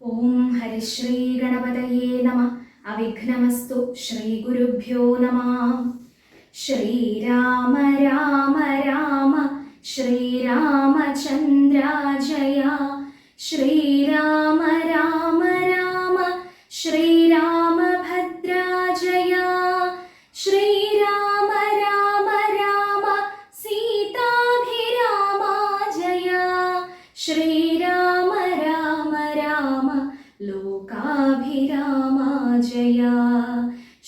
ഓം ഹരിശ്രീ ഗണപതയേ നമഃ. അവിഘ്നമസ്തു. ശ്രീ ഗുരുഭ്യോ നമഃ. ശ്രീരാമ രാമ രാമ ശ്രീരാമചന്ദ്ര ജയ. ശ്രീരാമ രാമ രാമ ശ്രീരാമഭദ്ര ജയ. ശ്രീരാമ രാമ രാമ സീതാഭിരാമ ജയ. ശ്രീരാമ രാമ രാമ ലോകാഭിരാമ ജയ.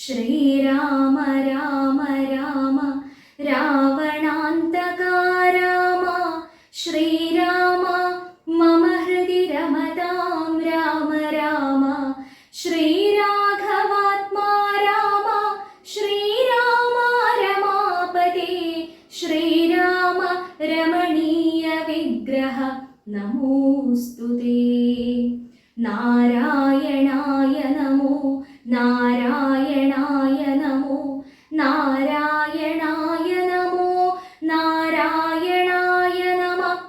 ശ്രീരാമ രാമ രാമ രാവണാന്തകാ രാമ. ശ്രീരാമ മമ ഹൃദി രമതാം രാമ രാമ. ശ്രീരാഘവാത്മാ രാമ. ശ്രീരാമ രമാപതേ. ശ്രീരാമ രമണീയ വിഗ്രഹ നമോസ്തുതേ. നാരായണായ നമോ നാരായണായ നമോ നാരായണായ നമോ നാരായണായ നമഃ.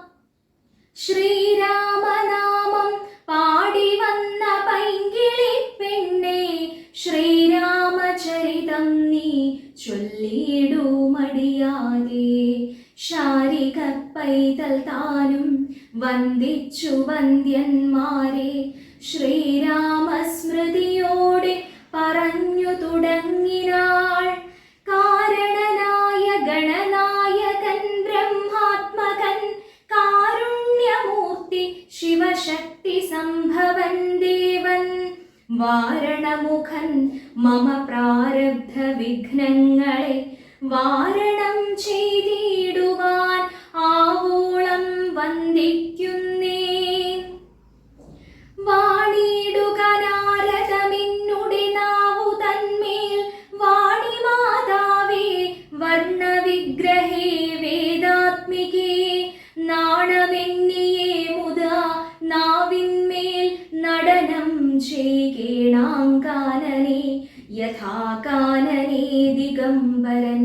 ശ്രീരാമനാമം പാടി വന്ന പൈങ്കിളി പെണ്ണേ, ശ്രീരാമചരിതം നീ ചൊല്ലിടൂ മടിയാതെ. ശാരിക പൈതൽ താനും വന്ദിച്ചു വന്ദ്യന്മാരെ, ശ്രീരാമസ്മൃതിയോടെ പറഞ്ഞു തുടങ്ങിനാൾ. കാരണനായ ഗണനായകൻ ബ്രഹ്മാത്മകൻ കാരുണ്യമൂർത്തി ശിവശക്തി സംഭവൻ ദേവൻ. വാരണമുഖൻ മമ പ്രാരബ്ധ വിഘ്നങ്ങളെ വാരണം ചെയ്തിടുവാൻ ആവോളം വന്ദിക്കുന്നേ. വാണിടുക നാരദമിന്നുടെ നാവു തന്മേൽ, വാണിമാതാവേ വർണ്ണവിഗ്രഹേ വേദാത്മികേ. നാണമെന്നിയേ മുതാ നാവിന്മേൽ നടനം ചെയ്കേണാങ്കാനനെ യഥാകാനനെ ദിഗംബരൻ.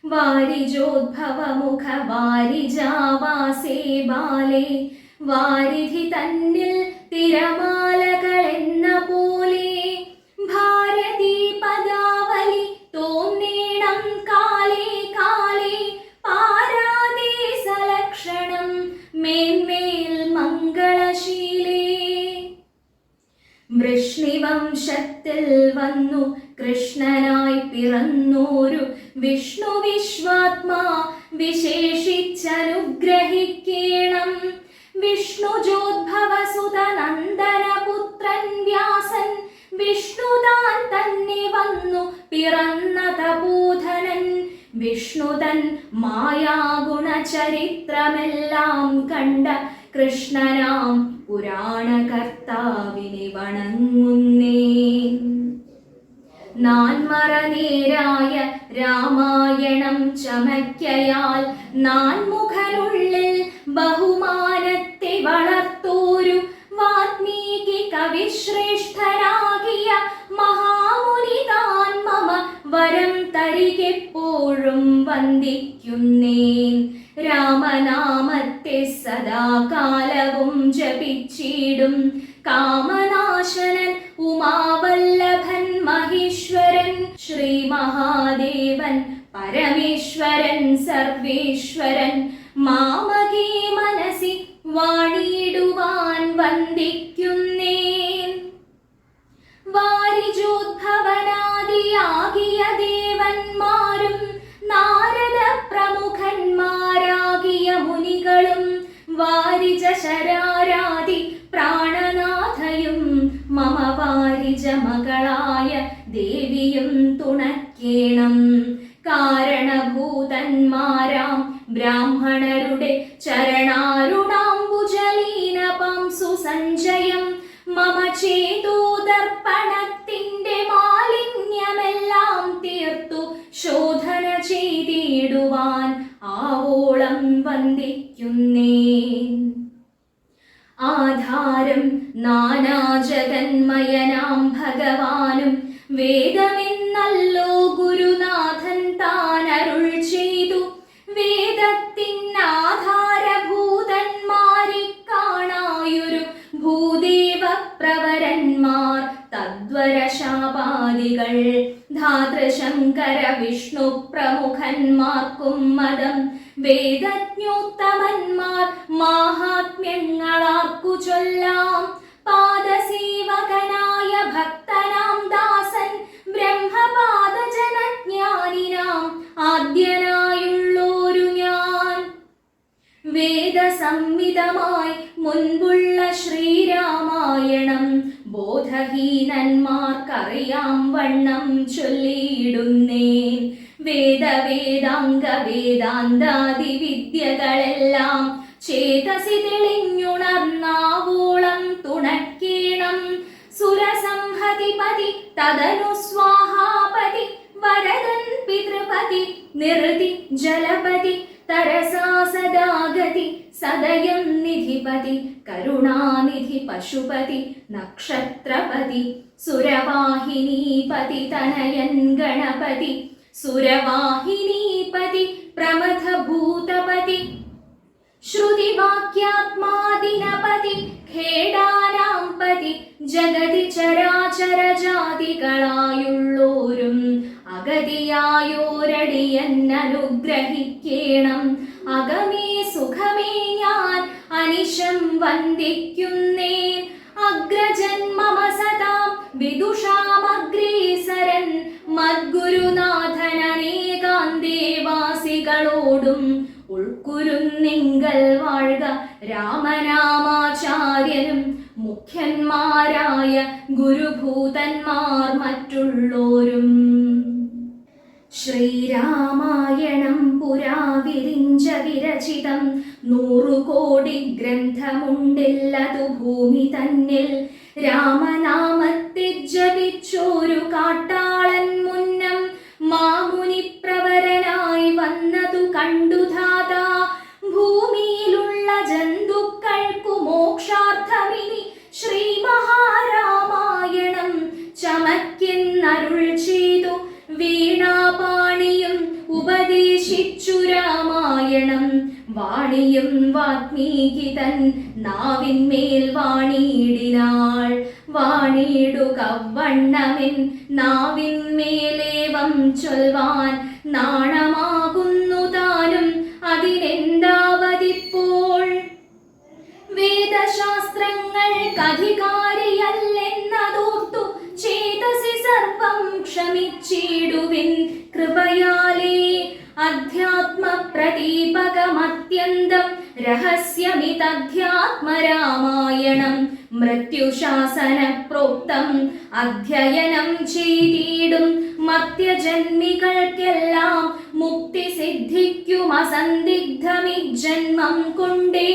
വാരിജോദ്ഭവമുഖ വാരിജാവാസേ ബാലേ, വാരിധി തന്നിൽ തിരമാലകളെന്ന പോലെ. ഭാരതീ പദാവലി തോന്നേണം കാലേ കാലേ, പാരാതേ സലക്ഷണം മേന്മേൽ മംഗളശീലേ. വൃഷ്ണിവംശത്തിൽ വന്നു കൃഷ്ണനായി പിറന്നോരു വിഷ്ണു വിശ്വാത്മാ വിശേഷിച്ചനുഗ്രഹിക്കേണം. വിഷ്ണുജോദ്ഭവസുതനന്ദനപുത്രൻ വ്യാസൻ, വിഷ്ണുതാൻ തന്നെ വന്നു പിറന്ന തപോധനൻ. വിഷ്ണുതൻ മായാഗുണചരിത്രമെല്ലാം കണ്ട കൃഷ്ണനാം പുരാണകർത്താവിനെ വണങ്ങുന്നേ. നാൻമറനേരായ രാമായണം ചമയ്ക്കയാൽ നാൻമുഖനുള്ളിൽ ബഹുമാനത്തെ വളർത്തോരു വാത്മീകി കവിശ്രേഷ്ഠനാകിയ മഹാമുനി താൻ മമ വരം തരികെപ്പോഴും വന്ദിക്കുന്നേൻ. രാമനാമത്തെ സദാകാലവും ജപിച്ചിടും കാമനാശനൻ ഉമാവല്ലഭൻ മഹേശ്വരൻ. ശ്രീ മഹാദേവൻ പരമേശ്വരൻ സർവേശ്വരൻ മാമകേ മനസി വാണിടുവാൻ വന്ദിക്കുന്നേൻ. വാരിജോദ്ഭവനാദിയാകിയ ദേവന്മാരും നാരദ പ്രമുഖന്മാരാകിയ മുനികളും വാരിജ ശരാരാതി പ്രാണനാഥയും മമ വാരിജ മകളായ ദേവിയും തുണക്കേണം. കാരണഭൂതന്മാരാം ബ്രാഹ്മണരുടെ ചരണാരുണാംബുജലീനപം സുസഞ്ചയം മമ ചേതോദർപ്പണത്തിന്റെ മാലിന്യമെല്ലാം തീർത്തു ശോധന ചെയ്തിടുവാൻ ആവോളം വന്ദിക്കുന്നേൻ. ആധാരം നാനാജഗന്മയനാം ഭഗവാനും വേദമെന്നല്ലോ ഗുരുനാഥൻ താൻ അരുൾ ചെയ്തു. വേദത്തിനാധാരഭൂതന്മാരെ കാണായൊരു ഭൂദേവ പ്രവരന്മാർ തദ്വര ശാപാദികൾ ധാതൃശങ്കര വിഷ്ണു പ്രമുഖന്മാർക്കും മതം വേദജ്ഞോത്തമന്മാർ മാഹാത്മ്യങ്ങളാർക്കു ചൊല്ലാം. പാദസേവകനായ ഭക്തനാം ദാസൻ ബ്രഹ്മപാദജനജ്ഞാനിനാം ആദ്യനായുള്ളോരു ഞാൻ. വേദസംഹിതമായി മുൻപുള്ള ശ്രീരാമായണം ബോധഹീനന്മാർക്കറിയാം വണ്ണം ചൊല്ലിയിടുന്നേൻ. വേദവേദാംഗ വേദാന്താദി വിദ്യകളെല്ലാം ചേതസി തെളിഞ്ഞുണർന്നാവോളം തുണക്കേണം. സുരസംഹതിപതി തദനു സ്വാഹാപതി വരദൻ പിതൃപതി നിറുതി ജലപതി തരസാ സദാഗതി സദയം നിധിപതി കരുണാനിധി പശുപതി നക്ഷത്രപതി സുരവാഹിനീപതി തനയൻ ഗണപതി സുരവാഹിനീപതി പ്രമഥ ഭൂതപതി ശ്രുതിവാക്യാത്മാദിനപതി ഖേടാനാം പതി ജഗതി ചരാചര ജാതികളായുള്ളോരും അഗതിയായോരടിയൻ അനുഗ്രഹിക്കേണം. അകമേ സുഖമേ ഞാൻ അനിശം വന്ദിക്കുന്നേൻ. അഗ്രജന്മമ സദാം വിദുഷാമഗ്രേസരൻ മദ്ഗുരുനാഥനേകാന്തേവാസികളോടും ഉൾക്കുരുന്നിങ്കൽ വാഴ്ക രാമനാമാചാര്യനും മുഖ്യന്മാരായ ഗുരുഭൂതന്മാർ മറ്റുള്ളോരും. ശ്രീരാമായണം പുരാ വിരിഞ്ച വിരചിതം 100 കോടി ഗ്രന്ഥമുണ്ടില്ലതു ഭൂമി തന്നിൽ. രാമനാമത്തെ ജപിച്ചോരു കാട്ടാളൻ മുന്നം മാമുനി പ്രവരനായി വന്നതു കണ്ടു ധാതാ. ഭൂമിയിലുള്ള ജന്തുക്കൾക്കു മോക്ഷാർത്ഥമിനി ശ്രീ മഹാരാമായണം ചമയ്ക്കെന്നരുൾ ചെയ്തു. വീണാപാണിയും ഉപദേശിച്ചു രാമായണം. വാണിയും വാത്മീകി തൻ നാവിന്മേൽ വാണിയിടിനാൾ. വാണിയിടുക വണ്ണമിൻ നാവിന്മേലേവം ചൊൽവാൻ നാണമാകുന്നു താനും അതിനെന്താവതിപ്പോൾ. വേദശാസ്ത്രങ്ങൾക്കധികാരിയല്ലെന്നതോർത്തു ചേതസി സർവം ക്ഷമിച്ചിടുവിൻ കൃപയാലേ. അധ്യാത്മ പ്രദീപകമത്യന്തം രഹസ്യമിതധ്യാത്മരാമായണം. മൃത്യുശാസന പ്രോക്തം അധ്യയനം ചെയ്തിടും മർത്യജന്മികൾക്കെല്ലാം മുക്തി സിദ്ധിക്കും അസന്ദിഗ്ധമി ജന്മം കൊണ്ടേ.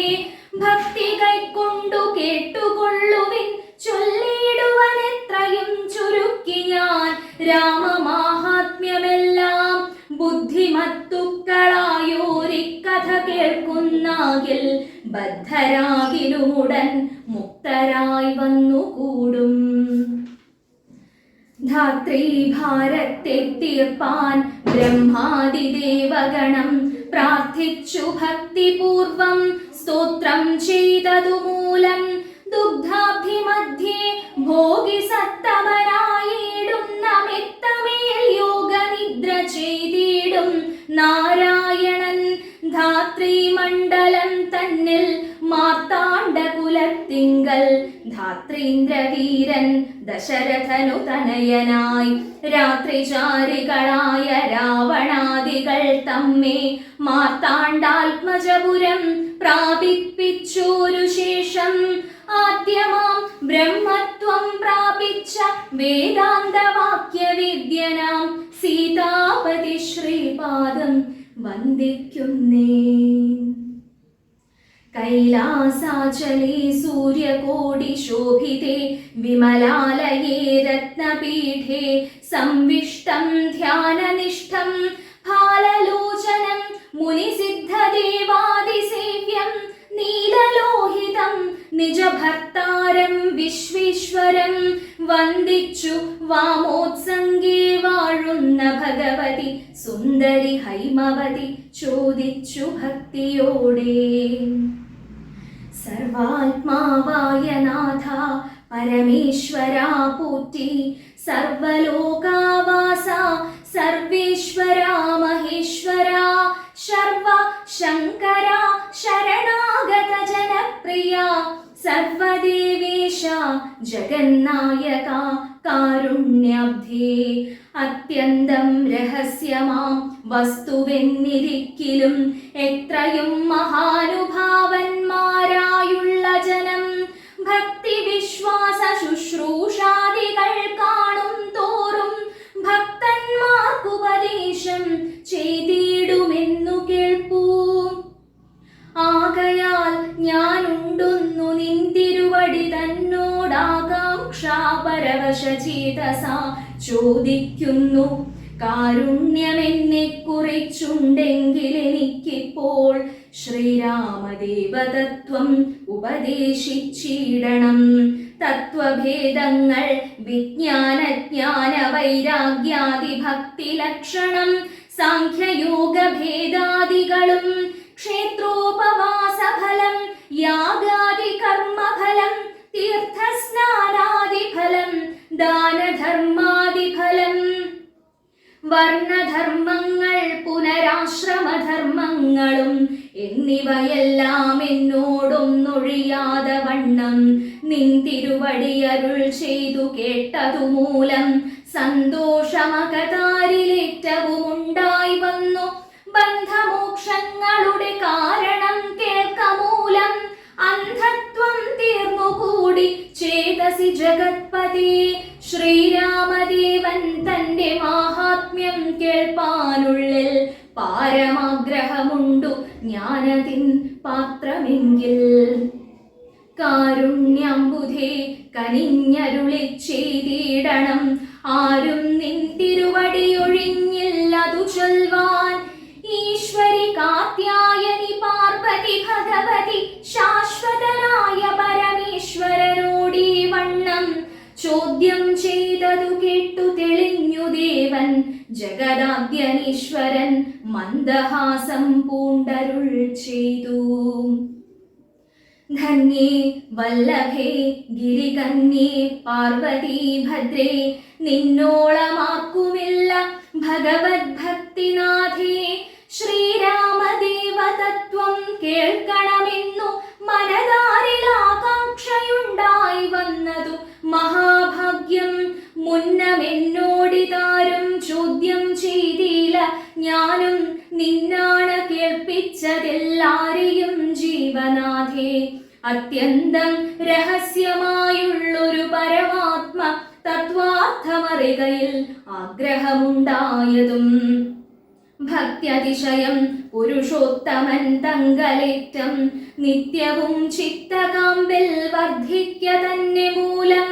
ഭക്തി കൈക്കൊണ്ടു കേട്ടുകൊള്ളുവിൻ ചൊല്ലിടുവൻ എത്രയും ചുരുക്കി ഞാൻ രാമമാഹാത്മ്യമെല്ലാം. ബുദ്ധിമത്തുക്കളായോരിക്കഥ കേൾക്കുന്നാകിൽ ബദ്ധരാകിലുമുടൻ മുക്തരായി വന്നുകൂടും. ധാത്രീഭാരത്തെ തീർപ്പാൻ ബ്രഹ്മാദിദേവഗണം പ്രാർത്ഥിച്ചു ഭക്തിപൂർവം സ്തോത്രം ചെയ്തതു മൂലം. ദുഗ്ധാബ്ധിമധ്യേ ഭോഗി സത്തമനായിടുന്ന മെത്തമേൽ യോഗനിദ്ര ചെയ്തിടും നാരായണൻ. ധാത്രീമണ്ഡലം തന്നിൽ മാർത്താണ്ഡകുലത്തിങ്കൽ ധാത്രീന്ദ്രവീരൻ ദശരഥനു തനയനായി. രാത്രിചാരികളായ രാവണാദികൾ തമ്മെ മാർത്താണ്ഡാത്മജപുരം പ്രാപിപ്പിച്ചോരു ശേഷം ആദ്യമാം ബ്രഹ്മത്വം പ്രാപിച്ച വേദാന്തവാക്യവിദ്യനാം സീതാപതി ശ്രീപാദം വന്ദിക്കുന്നേ. കൈലാസാചലേ സൂര്യകോടി ശോഭിതേ വിമലാലയേ രത്നപീഠേ സംവിഷ്ടം ധ്യാനനിഷ്ഠം ഫാലലോചനം മുനിസിദ്ധദേവാദിസേവ്യം നീലലോഹിതം നിജഭർത്താരം വിശ്വേശ്വരം വന്ദിച്ചു വാമോത്സംഗേ വാഴുന്ന ഭഗവതി സുന്ദരി ഹൈമവതി ചോദിച്ചു ഭക്തിയോടെ. സർവാത്മാവായ നാഥ പരമേശ്വരാ പോറ്റി, സർവലോകാവാസ സർവേശ്വരാ മഹേശ്വരാ, ശർവ ശങ്കര ശരണാഗത ജനപ്രിയ, സർവദേവേശ ജഗന്നായക കാരുണ്യാബ്ധേ. അത്യന്തം രഹസ്യമാം വസ്തുവെന്നിരിക്കിലും എത്രയും മഹാനുഭാവന്മാരായുള്ള ജനം ഭക്തി വിശ്വാസ ശുശ്രൂഷാദികൾ കാണും തോറും ഭക്തന്മാർക്കുപദേശം ചെയ്തിടുമെന്നു കേൾപ്പൂ. ആകയാൽ ഞാനുണ്ടൊന്നു നിന്തിരുവടി തന്നോടാകാംക്ഷാപരവശചേതസ ചോദിക്കുന്നു. കാരുണ്യമെന്നെ കുറിച്ചുണ്ടെങ്കിൽ എനിക്കിപ്പോൾ ശ്രീരാമദേവതത്വം ഉപദേശിച്ചിടണം. തത്വഭേദങ്ങൾ വിജ്ഞാനജ്ഞാന വൈരാഗ്യാദി ഭക്തി ലക്ഷണം സാഖ്യയോഗഭേദാദികളും ക്ഷേത്രോപവാസഫലം യാഗാദി കർമ്മഫലം തീർത്ഥസ്നാനാദിഫലം ദാനധർമാദിഫലം വർണ്ണധർമ്മങ്ങൾ പുനരാശ്രമധർമ്മങ്ങളും എന്നിവയെല്ലാം എന്നോടൊന്നൊഴിയാതെ വണ്ണം നിൻ തിരുവടിയരുൾ ചെയ്തു കേട്ടതുമൂലം സന്തോഷമകതാരിലേറ്റവും ഉണ്ടായി വന്നു. ബന്ധമോക്ഷങ്ങളുടെ കാരണം കേൾക്കമൂലം അന്ധത്വം തീർന്നുകൂടി ചേതസി ജഗത്പതി. ശ്രീരാമദേവൻ തന്റെ മാഹാത്മ്യം കേൾപ്പാനുള്ളിൽ പാരമാഗ്രഹമുണ്ടു ജ്ഞാനത്തിൻ പാത്രമെങ്കിൽ. കാരുണ്യാംബുധേ കനിഞ്ഞരുളി ചെയ്തിടണം, ആരും നിൻ തിരുവടിയൊഴിഞ്ഞില്ലതു ചൊൽവാൻ. ഈശ്വരി കാത്യായനി പാർവതി ഭഗവതി ശാശ്വതനായ പരമേശ്വരനോടീ വണ്ണം ചോദ്യം ചെയ്തതു കേട്ടു തെളിഞ്ഞു ദേവൻ. ജഗദാദ്യനീശ്വരൻ മന്ദഹാസം പൂണ്ടരുൾ ചെയ്തു. ധന്യേ വല്ലഭേ ഗിരികന്യേ പാർവതീ ഭദ്രേ, നിന്നോളമാക്കുമില്ല ഭഗവത് ഭക്തിനാഥേ. ശ്രീരാമദേവതത്വം കേൾക്കണമെന്നു മനതാരിൽ ആകാംക്ഷയുണ്ടായി വന്നതു മഹാഭാഗ്യം. മുന്നമെന്നോടിതാരും ചോദ്യം ചെയ്തില്ല, ഞാനും നിന്നാണ് കേൾപ്പിച്ചതെല്ലാരെയും ജീവനാഥേ. അത്യന്തം രഹസ്യമായുള്ളൊരു പരമാത്മ തത്വാർത്ഥമറികയിൽ ആഗ്രഹമുണ്ടായതും ഭക്ത്യതിശയം പുരുഷോത്തമൻ തങ്കലേറ്റം നിത്യവും ചിത്തകാമ്പിൽ വർദ്ധിക്ക തന്നെ മൂലം.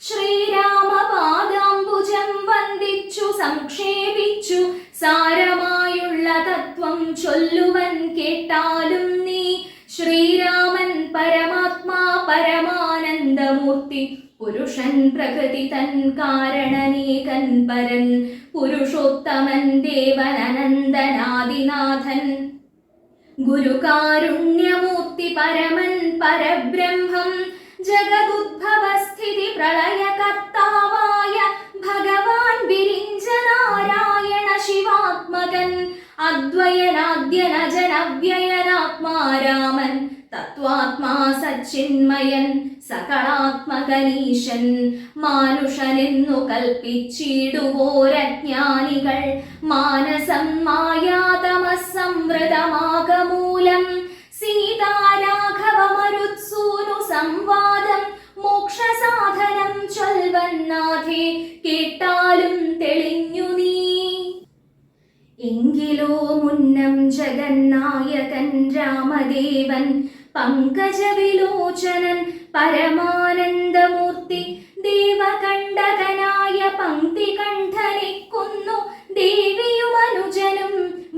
ശ്രീരാമപാദാംബുജം വന്ദിച്ചു സംക്ഷേപിച്ചു സാരമായുള്ള തത്വം ചൊല്ലുവൻ കേട്ടാലും നീ. ശ്രീരാമൻ പരമാത്മാ പരമാനന്ദമൂർത്തി, പുരുഷൻ പ്രകൃതി തൻ കാരണനേകൻ പരൻ, പുരുഷോത്തമൻ ദേവൻ അനന്തനാദിനാഥൻ, ഗുരുകാരുണ്യമൂർത്തി പരമൻ പരബ്രഹ്മം, ജഗദുദ്ഭവസ്ഥിതി പ്രളയകർത്താവായ ഭഗവാൻ വിരിഞ്ചനാരായണ ശിവാത്മകൻ, അദ്വയനാദ്യനജനവ്യയനാത്മാരാമൻ, തത്വാത്മാ സച്ചിന്മയൻ സകളാത്മകനീശൻ. മാനുഷനെന്നു കൽപ്പിച്ചിടുവോരജ്ഞാനികൾ മാനസം മായാതമസംവൃതമാകമൂലം. സീതാരാഘവമരുത്സൂനു സംവാദം മോക്ഷസാധനം ചൊൽവന്നാഥേ, കേട്ടാലും തെളിഞ്ഞു നീ. എങ്കിലോ മുന്നം ജഗന്നായകൻ രാമദേവൻ പങ്കജവിലോചനൻ പരമാനന്ദമൂർത്തി, ദേവകണ്ഠകനായ പങ്ക്തികണ്ഠനെ കൊന്നു ദേവിയുമനുജനും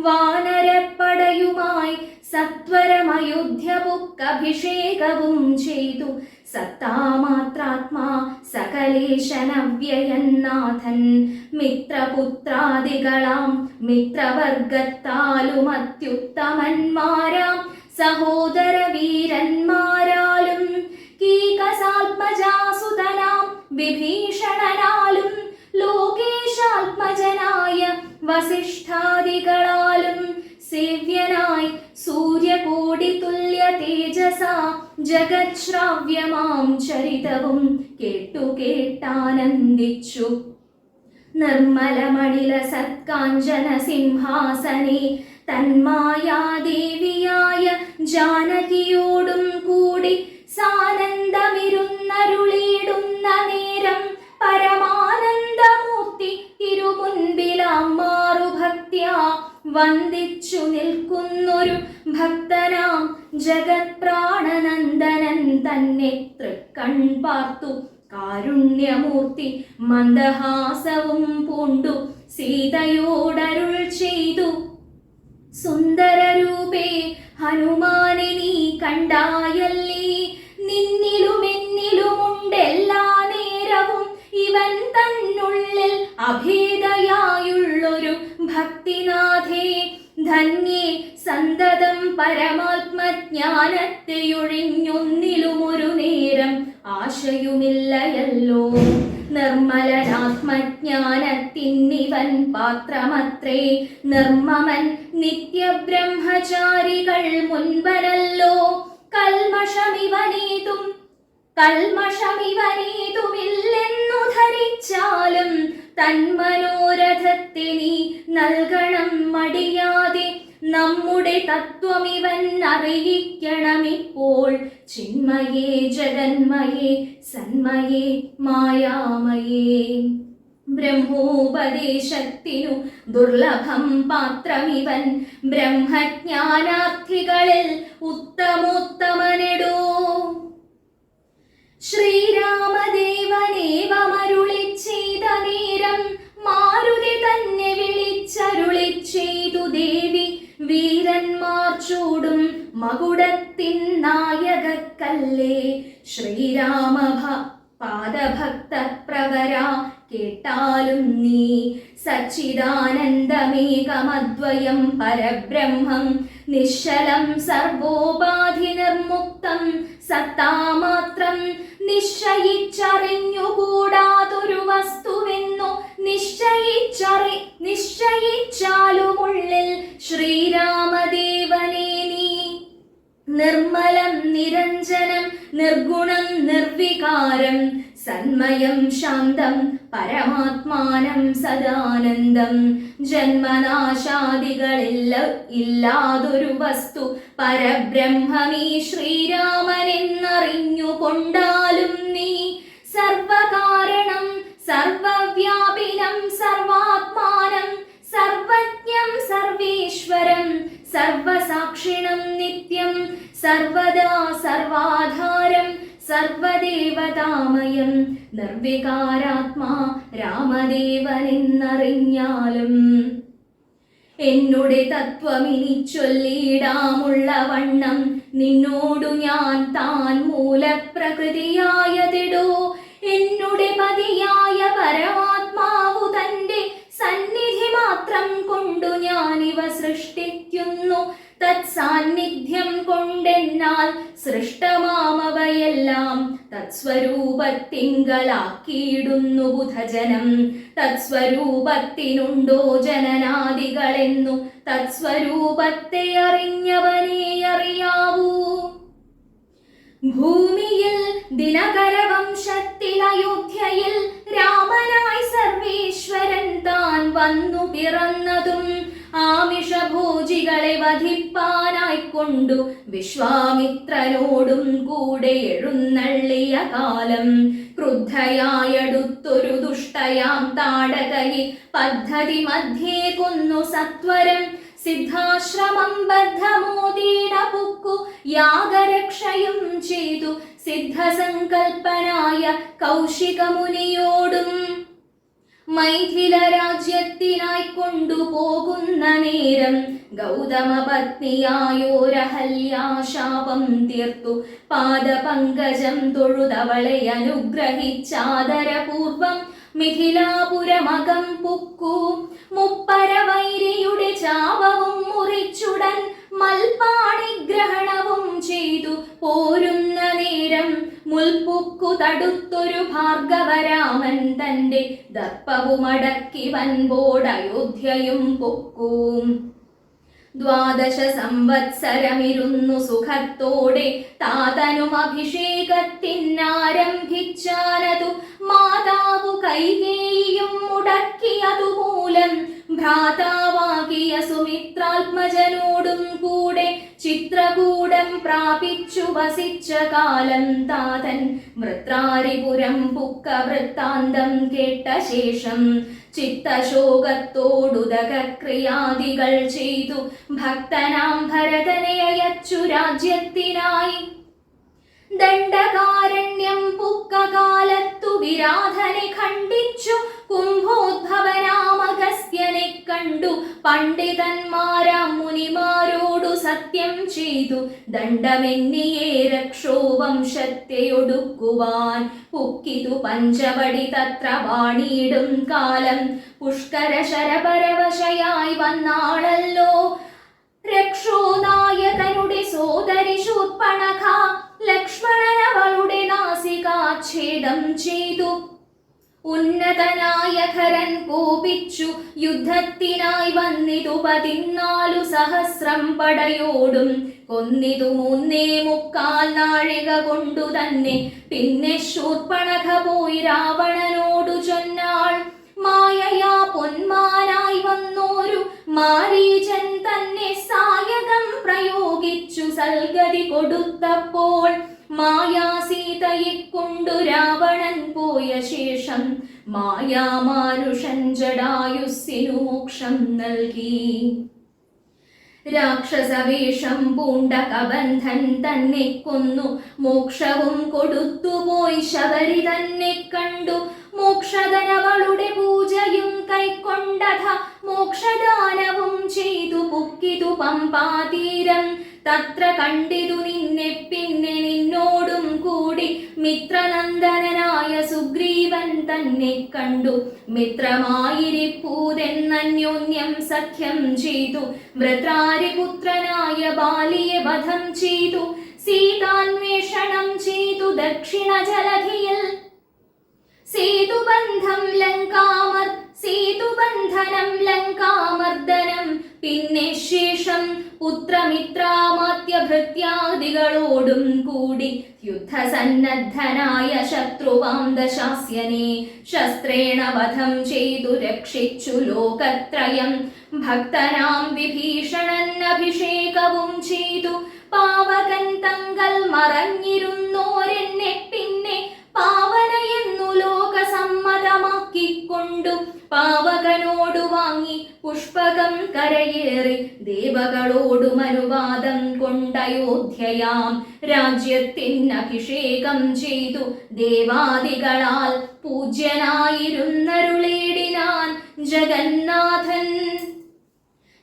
വാനരപ്പടയുമായി സത്വരമയോധ്യ പുക്കഭിഷേകവും ചെയ്തു. സത്താമാത്രാത്മാ സകലേശനവ്യയന്നാഥൻ, മിത്രപുത്രാദികളാം മിത്രവർഗത്താലും അത്യുത്തമന്മാരാം സഹോദര വീരന്മാരാലും കീകസാത്മജാസുതന വിഭീഷണനാലും ലോകേശാത്മജനായ വസിഷ്ഠാദികളാലും സേവ്യനായി സൂര്യകോടി തുല്യ തേജസ ജഗശ്രാവ്യമാം ചരിതവും കേട്ടാനന്ദിച്ചു. നിർമ്മലമണില സത്കാഞ്ചന സിംഹാസനെ തന്മായാദേവിയായ ജാനകിയോടും കൂടി സാനന്ദമിരുന്നരുളിയിടുന്ന നേരം പരമാനന്ദമൂർത്തി തിരുമുൻപിലാമാറു ഭക്ത്യാ വന്ദിച്ചു നിൽക്കുന്നൊരു ഭക്തനാം ജഗത്പ്രാണനന്ദനൻ തന്നെ തൃക്കൺ പാർത്തു കാരുണ്യമൂർത്തി മന്ദഹാസവും പൂണ്ടു സീതയോടരുൾ ചെയ്തു. സുന്ദരരൂപേ ഹനുമാനെ നീ കണ്ടായല്ലേ, നിന്നിലുമെന്നിലുമുണ്ടെല്ലാ നേരവും ഇവൻ തന്നുള്ളിൽ അഭേദയായുള്ളൊരു ഭക്തിനാഥേ. ധന്യേ സന്തതം പരമാത്മജ്ഞാനത്തെയൊഴിഞ്ഞൊന്നിലുമൊരു നേരം ആശയുമില്ലയല്ലോ. നിർമ്മലനാത്മജ്ഞാനത്തിന്നിവൻ പാത്രമത്രേ, നിർമ്മമൻ നിത്യബ്രഹ്മചാരികൾ മുൻപനല്ലോ. കൽമഷമിവനേതുമില്ലെന്നു ധരിച്ചാലും തന്മനോരഥത്തെ നീ നൽകണം മടിയാതെ. നമ്മുടെ തത്വമിവൻ അറിയിക്കണമിപ്പോൾ. ചിന്മയേ ജഗന്മയേ സന്മയേ മായാമയേ. ബ്രഹ്മോപദേശത്തിനു ദുർലഭം പാത്രമിവൻ, ബ്രഹ്മജ്ഞാനാർത്ഥികളിൽ ഉത്തമോത്തമനെടോ. ശ്രീരാമദേവനേവമരുളി ചെയ്ത നേരം മാരുതി തന്നെ വിളിച്ചരുളി ചെയ്തു ദേവി. വീരന്മാർ ചൂടും മകുടത്തിൻ നായകക്കല്ലേ, ശ്രീരാമ പാദഭക്ത പ്രവര കേട്ടാലും നീ. സച്ചിദാനന്ദമേകമദ്വയം പരബ്രഹ്മം നിശ്ചലം സർവോപാധി നിർമുക്തം സത്താമാത്രം. നിശ്ചയിച്ചറിഞ്ഞുകൂടാതൊരു വസ്തുവെന്നു നിശ്ചയിച്ചാലുമുള്ളിൽ ശ്രീരാമദേവനെ നീ. നിർമ്മലം നിരഞ്ജനം നിർഗുണം നിർവികാരം സന്മയം ശാന്തം പരമാത്മാനം സദാനന്ദം. ജന്മനാശാദികളില്ലാതൊരു വസ്തു പരബ്രഹ്മമീ ശ്രീരാമനെന്നറിഞ്ഞുകൊണ്ടാലും നീ. സർവകാരണം സർവവ്യാപിനം സർവാത്മാനം സർവജ്ഞം സർവേശ്വരം സർവസാക്ഷിണം നിത്യം സർവദാ സർവാധാരം സർവദേവതാമയം നിർവികാരാത്മാ രാമദേവനെന്നറിഞ്ഞാലും. എന്നുടെ തത്വമിനി ചൊല്ലിയിടാമുള്ള വണ്ണം നിന്നോടു ഞാൻ താൻ മൂലപ്രകൃതിയായതിടോ. എന്നുടെ പതിയായ പരമാത്മാവു തന്റെ സന്നിധി മാത്രം കൊണ്ടു ഞാനിവ സൃഷ്ടിക്കുന്നു. തത്സാന്നിധ്യം കൊണ്ടെന്നാൽ സൃഷ്ടമാമവയെല്ലാം തത്സ്വരൂപത്തിങ്കലാക്കിയിടുന്നു ബുധജനം. തത്സ്വരൂപത്തിനുണ്ടോ ജനനാദികളെന്നു തത്സ്വരൂപത്തെ അറിഞ്ഞവനേ അറിയാവൂ. ഭൂമിയിൽ ദിനകരവംശത്തിൽ അയോധ്യയിൽ രാമനായി സർവേശ്വരൻ താൻ വന്നു പിറന്നതും ആമിഷഭോജികളെ വധിപ്പാനായിക്കൊണ്ടു വിശ്വാമിത്രനോടും കൂടെ എഴുന്നള്ളിയ കാലം. ക്രുദ്ധയായടുത്തൊരു ദുഷ്ടയാം താടകയെ പദ്ധതി മധ്യേ കൊന്നു സത്വരം. സിദ്ധാശ്രമം ബദ്ധമോദീന പുക്കു യാഗരക്ഷയും ചെയ്തു സിദ്ധസങ്കൽപ്പനായ കൗശികമുനിയോടും. മൈഥില രാജ്യത്തിനായി കൊണ്ടുപോകുന്ന നേരം ഗൗതമ പത്നിയായോരഹല്യാശാപം തീർത്തു പാദപങ്കജം തൊഴുതവളെ അനുഗ്രഹിച്ചാദരപൂർവം മിഥിലാപുരമകം പുക്കു. മുപ്പര വൈരിയുടെ ചാപവും മുറിച്ചുടൻ മൽപാണിഗ്രഹണവും ചെയ്തു പോരുന്ന നേരം മുൽപ്പുക്കു തടുത്തൊരു ഭാർഗവരാമൻ തന്റെ ദർപ്പവുമടക്കി വൻപോടയോധ്യയും പൊക്കും. 12 സംവത്സരമിരുന്നു സുഖത്തോടെ താതനും അഭിഷേകത്തിനാരംഭിച്ചാനതു മാതാവു കൈകേയിയും മുടക്കിയതുമൂലം ഭ്രാതാവാകിയ സുമിത്രാത്മജനോടും കൂടെ ചിത്രകൂടം പ്രാപിച്ചു വസിച്ച കാലം താതൻ വൃത്രാരിപുരം പുക്ക വൃത്താന്തം കേട്ട ശേഷം ചിത്തശോകത്തോടുദകക്രിയാദികൾ ചെയ്തു ഭക്തനാം ഭരതനെ അയച്ചു രാജ്യത്തിനായി. ദണ്ഡകാരണ്യം പുക്ക കാലത്തു വിരാധനെ ഖണ്ഡിച്ചു കുംഭോദ്ഭവനാമഗസ്ത്യനെ കണ്ടു പണ്ഡിതന്മാരാം മുനിമാരോടു സത്യം ചെയ്തു ദണ്ഡമെന്നിയെ രക്ഷോ വംശത്തെ ഒടുക്കുവാൻ പുക്കിതു പഞ്ചവടി തത്ര വാണിയിടും കാലം പുഷ്കര ശരപരവശയായി വന്നാളല്ലോ രക്ഷോനായകനുടെ സോദരി ശൂർപ്പണഖ ലക്ഷ്മണനവളുടെ നാസികാച്ഛേദം ചെയ്തു. ഉന്നതനായ ഖരൻ കോപിച്ചു യുദ്ധത്തിനായി വന്നിതു 14 സഹസ്രം പടയോടും കൊന്നിതു 3.25 നാഴിക കൊണ്ടു തന്നെ. പിന്നെ ശൂർപ്പണഖ പോയി രാവണനോടു ചൊന്നാൾ, മായയാ പൊന്മാനായി വന്നോരു മാരീചൻ തന്നെ സായകം പ്രയോഗിച്ചു സൽഗതി കൊടുത്തപ്പോൾ മായാസീതയെ കൊണ്ടു രാവണൻ പോയ ശേഷം മായാമാനുഷൻ ജടായുസ്സിനു മോക്ഷം നൽകി. രാക്ഷസവേഷം പൂണ്ട കബന്ധൻ തന്നെ കൊന്നു മോക്ഷവും കൊടുത്തുപോയി ശബരി തന്നെ കണ്ടു. മോക്ഷധനവളുടെ പൂജയും കൈക്കൊണ്ടഥ മോക്ഷദാനവും ചെയ്തു പുക്കിതു പമ്പാതീരം. തത്ര കണ്ടിതു നിന്നെ പിന്നെ നിന്നോടും കൂടി മിത്രനന്ദനായ സുഗ്രീവൻ തന്നെ കണ്ടു. മിത്രമായിരിപ്പൂതെന്നന്യോന്യം സഖ്യം ചെയ്തു വൃത്രാരിപുത്രനായ ബാലിയെ വധം ചെയ്തു. സീതാന്വേഷണം ചെയ്തു ദക്ഷിണ ജലധിയിൽ സേതുബന്ധനം ലങ്കാമർദ്ദനം. പിന്നെ ശേഷം പുത്രമിത്രാമാത്യഭൃത്യാദികളോടും കൂടി യുദ്ധസന്നദ്ധനായ ശത്രുവാം ദശാസ്യനെ ശസ്ത്രേണ വധം ചെയ്തു രക്ഷിച്ചു ലോകത്രയം. ഭക്തനാം വിഭീഷണൻ അഭിഷേകവും ചെയ്തു പാവകൻ തങ്കൽ മറഞ്ഞിരുന്നോരെന്നെ പിന്നെ പാവനയെന്നു ലോകസമ്മതമാക്കിക്കൊണ്ടു പാവകനോടു വാങ്ങി പുഷ്പകം കരയേറി ദേവകളോടും അനുവാദം കൊണ്ടയോധ്യയാം രാജ്യത്തിനഭിഷേകം ചെയ്തു ദേവാദികളാൽ പൂജ്യനായിരുന്നരുളേടിനാൻ ജഗന്നാഥൻ.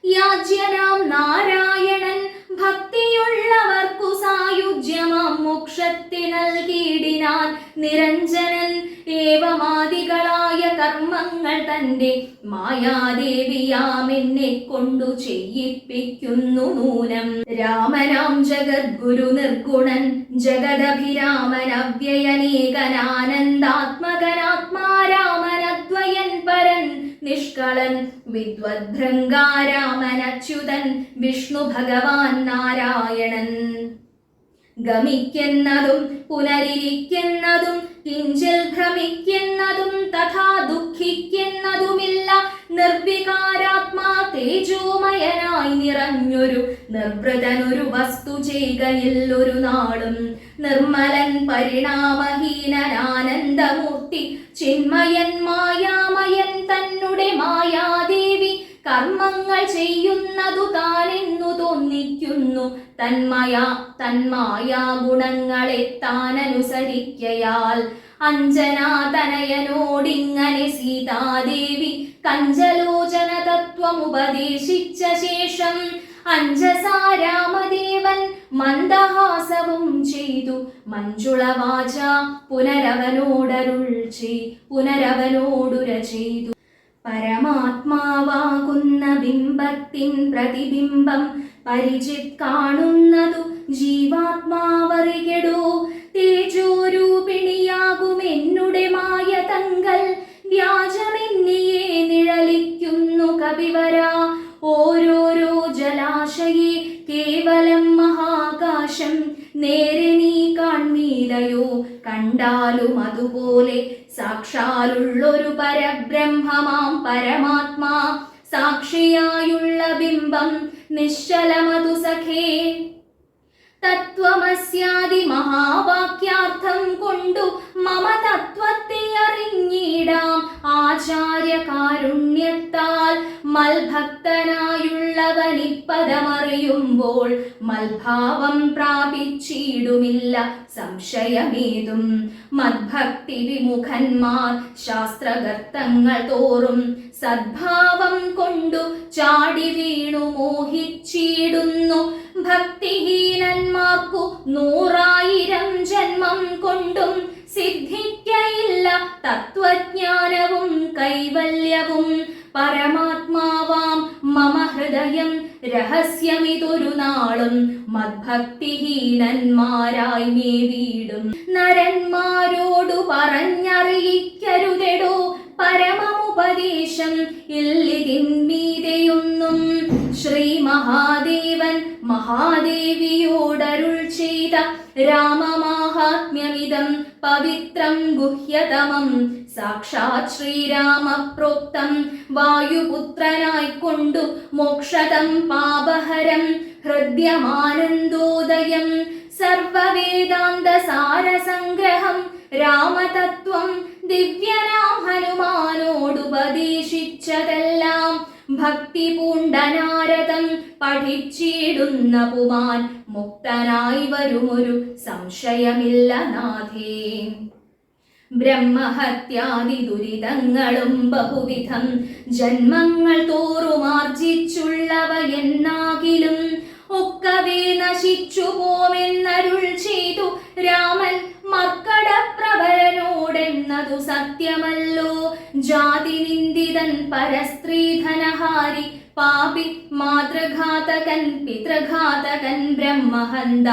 യാജ്യനാം നാരായണൻ ഭക്തിയുള്ളവർക്കു സായുജ്യമാം മോക്ഷത്തെ നൽകിയിടിനാൻ നിരഞ്ജനൻ. ഏവമാദികളായ കർമ്മങ്ങൾ തന്റെ മായാദേവിയാമെന്നെ കൊണ്ടു ചെയ്യിപ്പിക്കുന്നു നൂനം. രാമനാം ജഗദ്ഗുരു നിർഗുണൻ ജഗദഭിരാമൻ അവ്യയനേകനാനന്ദാത്മകനാത്മാരാമനദ്വയൻ പരൻ നിഷ്കളൻ വിദ്വദ്ഭൃംഗാരാമനച്യുതൻ വിഷ്ണു ഭഗവാൻ നാരായണൻ. ഗമിക്കുന്നതും പുനരിരിക്കുന്നതും കിഞ്ചിൽ ഭ്രമിക്കുന്നതും തഥാ ദുഃഖിക്കുന്നതുമില്ല നിർവികാരാത്മാ തേജോമയനായി നിറഞ്ഞൊരു നിർവൃതനൊരു വസ്തു ചെയ്കയിൽ ഒരു നാളും. നിർമ്മലൻ പരിണാമഹീനനാനന്ദമൂർത്തി ചിന്മയൻ മായാമയൻ തന്നെ മായാദേവി കർമ്മങ്ങൾ ചെയ്യുന്നതു താനെന്നു തോന്നിക്കുന്നു. തന്മായാ ഗുണങ്ങളെ താനനുസരിക്കയാൽ അഞ്ജനാതനയനോടിങ്ങനെ സീതാദേവി കഞ്ചലോചന തത്വമുപദേശിച്ച ശേഷം അഞ്ജസാരാമദേവൻ മന്ദഹാസവും ചെയ്തു മഞ്ജുളവാച പുനരവനോടുര ചെയ്തു. പരമാത്മാവാകുന്ന ബിംബത്തിൻ പ്രതിബിംബം പരിചിത് കാണുന്നതു ജീവാത്മാവറികെടോ. തേജോരൂപിണിയാകും എന്നുടെ മായ തങ്കൽ വ്യാജമെന്നിയെ നിഴലിക്കുന്നു കപിവര. ഓരോരോ ജലാശയെ കേവലം മഹാകാശം നേരെ നീ കാൺമീലയോ. കണ്ടാലും അതുപോലെ സാക്ഷാലുള്ളൊരു പരബ്രഹ്മമാം പരമാത്മാ സാക്ഷിയായുള്ള ബിംബം നിശ്ചലമതു സഖേ. തത്വമസ്യാദി മഹാവാക്യാർത്ഥം കൊണ്ടു മമ തത്വത്തെ അറിഞ്ഞിടാം ആചാര്യകാരുണ്യത്താൽ. മൽഭക്തനായുള്ളവനിപ്പദമറിയുമ്പോൾ മൽഭാവം പ്രാപിച്ചിടുമില്ല സംശയമേതും. മദ്ഭക്തി വിമുഖന്മാർ ശാസ്ത്രഗർത്തങ്ങൾ തോറും സദ്ഭാവം കൊണ്ടു ചാടി വീണു മോഹിച്ചിടുന്നു. ഭക്തിഹീനന്മാർക്കു 100,000 ജന്മം കൊണ്ടും സിദ്ധിക്കയില്ല തത്വജ്ഞാനവും കൈവല്യവും. പരമാത്മാവാം മമ ഹൃദയം രഹസ്യമിതൊരു നാളും മദ്ഭക്തിഹീനന്മാരായി മേവിടും. നരന്മാരോടു പറഞ്ഞറിയിക്കരുതെടോ പരമമുപദേശം ഇല്ലിതിന്മീതെയൊന്നും. ശ്രീ മഹാദേവൻ മഹാദേവിയോടരുൾ ചെയ്ത രാമമാഹാത്മ്യമിതം പവിത്രം ഗുഹ്യതമം. സാക്ഷാത് ശ്രീരാമ പ്രോക്തം വായുപുത്രനായിക്കൊണ്ടു മോക്ഷതം പാപഹരം ഹൃദ്യമാനന്ദോദയം. സർവവേദാന്ത സാരസംഗ്രഹം രാമതത്വം ദിവ്യനാം ഹനുമാനോടുപദേശിച്ചതെല്ലാം. ഭക്തി പൂണ്ടനാരദം പഠിച്ചിടുന്ന പുമാൻ മുക്തനായി വരുമൊരു സംശയമില്ല നാഥേ. ബ്രഹ്മഹത്യാദി ദുരിതങ്ങളും ബഹുവിധം ജന്മങ്ങൾ തോറുമാർജിച്ചുള്ളവയെന്നാകിലും ഒക്കവേ നശിച്ചു പോമെന്നരുൾ ചെയ്തു രാമൻ മർക്കടപ്രവരനോടെന്നതു സത്യമല്ലോ. ജാതി നിന്ദിതൻ പരസ്ത്രീധനഹാരി പാപി മാതൃഘാതകൻ പിതൃഘാതകൻ ബ്രഹ്മഹന്ത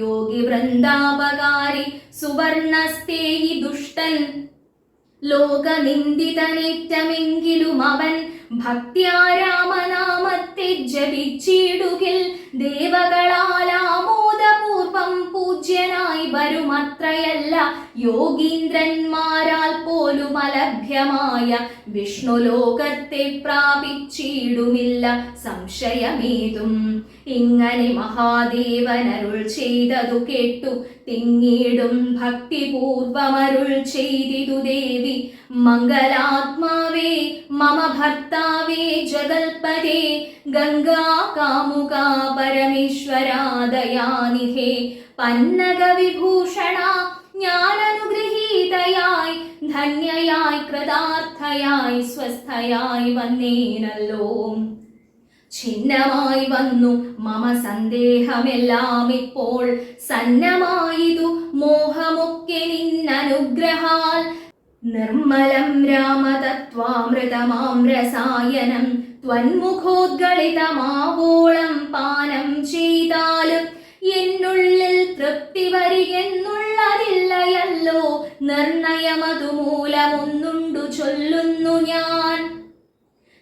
യോഗി വൃന്ദാപകാരി സുവർണസ്തേഹി ദുഷ്ടൻ. ലോകനിന്ദിതനേറ്റമെങ്കിലും അവൻ ഭക്ത്യാ രാമനാമത്തെ ജപിച്ചിടുകിൽ ദേവകളാലാമോദപൂർവം പൂജ്യനായി വരുമത്രയല്ല. യോഗീന്ദ്രന്മാരാൽ പോലും അലഭ്യമായ വിഷ്ണുലോകത്തെ പ്രാപിച്ചിടുമില്ല സംശയമേതും. ഇങ്ങനെ മഹാദേവനരുൾ ചെയ്തതു കേട്ടു തിങ്ങിടും ഭക്തിപൂർവമരുൾ ചെയ്തിതു ദേവി. മംഗലാത്മാവേ മമ ഭർത്താവേ ജഗൽപദേ ഗംഗാ കാമുകാ പരമേശ്വരാ ദയാനിധേ. പന്നക വിഭൂഷണ ജ്ഞാനനുഗ്രഹീതയായി ധന്യയായി കൃതാർത്ഥയായി സ്വസ്ഥയായി വന്നേനല്ലോ. ഛിന്നമായി വന്നു മമ സന്ദേഹമെല്ലാം ഇപ്പോൾ സന്നമായിതു മോഹമൊക്കെ നിന്നനുഗ്രഹാൽ. നിർമ്മലം രാമതത്വാമൃതമാം രസായനം ത്വന്മുഖോദ്ഗളിതമാവോളം പാനം ചെയ്താലും എന്നുള്ളിൽ തൃപ്തി വരികെന്നുള്ളതില്ലയല്ലോ. നിർണയമതുമൂലമൊന്നുണ്ടു ചൊല്ലുന്നു ഞാൻ.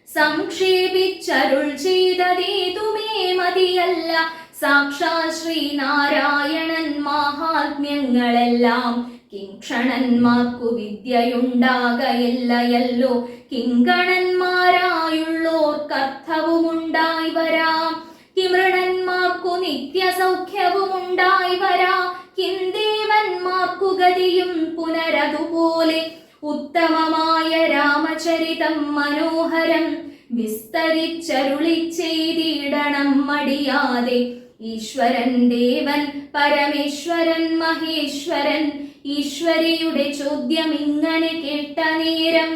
സംക്ഷേപിച്ചരുൾ ചെയ്തതേതുമേ മതിയല്ല. സാക്ഷാൽ ശ്രീനാരായണൻ മാഹാത്മ്യങ്ങളെല്ലാം കിംക്ഷണന്മാർക്കു വിദ്യയുണ്ടാകയില്ലയല്ലോ. കിങ്കണന്മാരായുള്ളോർക്കർത്ഥവുമുണ്ടായി വരാം. കിമൃണന്മാർക്കു നിത്യസൗഖ്യവുമുണ്ടായി വരാം. കിംദേവന്മാർക്കു ഗതിയും പുനരതുപോലെ. ഉത്തമമായ രാമചരിതം മനോഹരം വിസ്തരിച്ചരുളി ചെയ്തിടണം മടിയാതെ. ഈശ്വരൻ ദേവൻ പരമേശ്വരൻ മഹേശ്വരൻ. ഈശ്വരിയുടെ ചോദ്യം ഇങ്ങനെ കേട്ട നേരം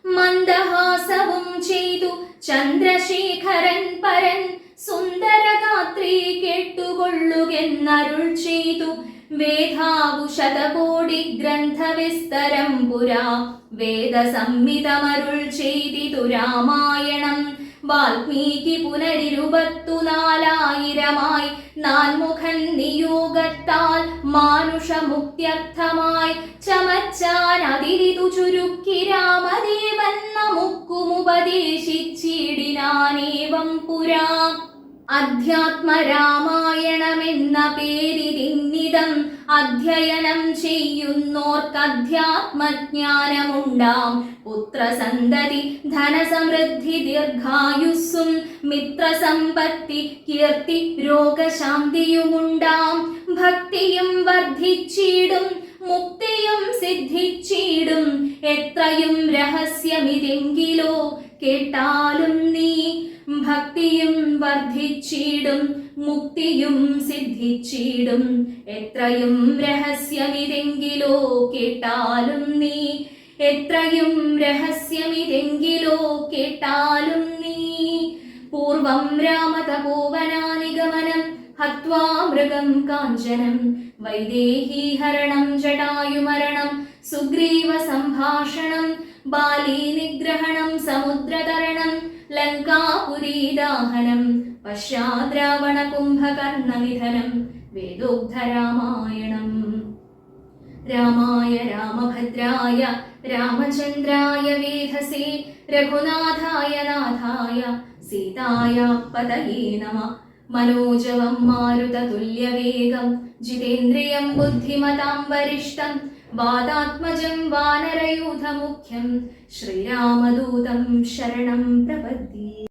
മന്ദഹാസവും ചെയ്തു ചന്ദ്രശേഖരൻ പരൻ. സുന്ദരഗാത്രി കേട്ടുകൊള്ളുകെന്നരുൾ ചെയ്തു. വേദാവു ശതകോടി ഗ്രന്ഥവിസ്തരം പുരാ വേദസംഹിതമരുൾ ചെയ്തിതു രാമായണം. വാൽമീകി പുനരിരുപത്തുനാലായിരമായി നാൻമുഖൻ നിയോഗത്താൽ മാനുഷമുക്ത്യർത്ഥമായി ചമച്ചാൻ അതിരിതു ചുരുക്കി രാമദേവൻ നമുക്കുമുപദേശിച്ചിടിനാനേവം പുരാ. അധ്യാത്മരാമായണമെന്ന പേരിതിന്നിതം അധ്യയനം ചെയ്യുന്നോർക്കധ്യാത്മജ്ഞാനമുണ്ടാം. പുത്രസന്തതി ധനസമൃദ്ധി ദീർഘായുസ്സും മിത്രസമ്പത്തി കീർത്തി രോഗശാന്തിയുമുണ്ടാം. ഭക്തിയും വർദ്ധിച്ചിടും മുക്തിയും സിദ്ധിച്ചിടും. എത്രയും രഹസ്യമിതെങ്കിലോ കേട്ടാലും നീ. ഭക്തിയും വർദ്ധിച്ചിടും മുക്തിയും സിദ്ധിച്ചിടും. എത്രയും രഹസ്യമിതെങ്കിലോ കേട്ടാലും നീ. എത്രയും രഹസ്യമിതെങ്കിലോ കേട്ടാലും നീ. പൂർവം രാമതപോവനാനിഗമനം ഹത്വാ മൃഗം കാഞ്ചനം വൈദേഹീഹരണം ജടായുമരണം സുഗ്രീവ സംഭാഷണം ബാലീ നിഗ്രഹണം സമുദ്രതരണം ലങ്കാപുരീദാഹനം പശ്ചാദ്രാവണ കുംഭകർണനിധനം വേദോക്തരാമായണം. രാമായ രാമഭദ്രായ രാമചന്ദ്രായ വേധസേ രഘുനാഥായ നാഥായ സീതായ പതയേ നമഃ. മനോജവം മാരുതതുല്യവേഗം ജിതേന്ദ്രിയം ബുദ്ധിമതാം വരിഷ്ഠം വാതാത്മജം വാനരയൂഥമുഖ്യം ശ്രീരാമദൂതം ശരണം പ്രപദ്യേ.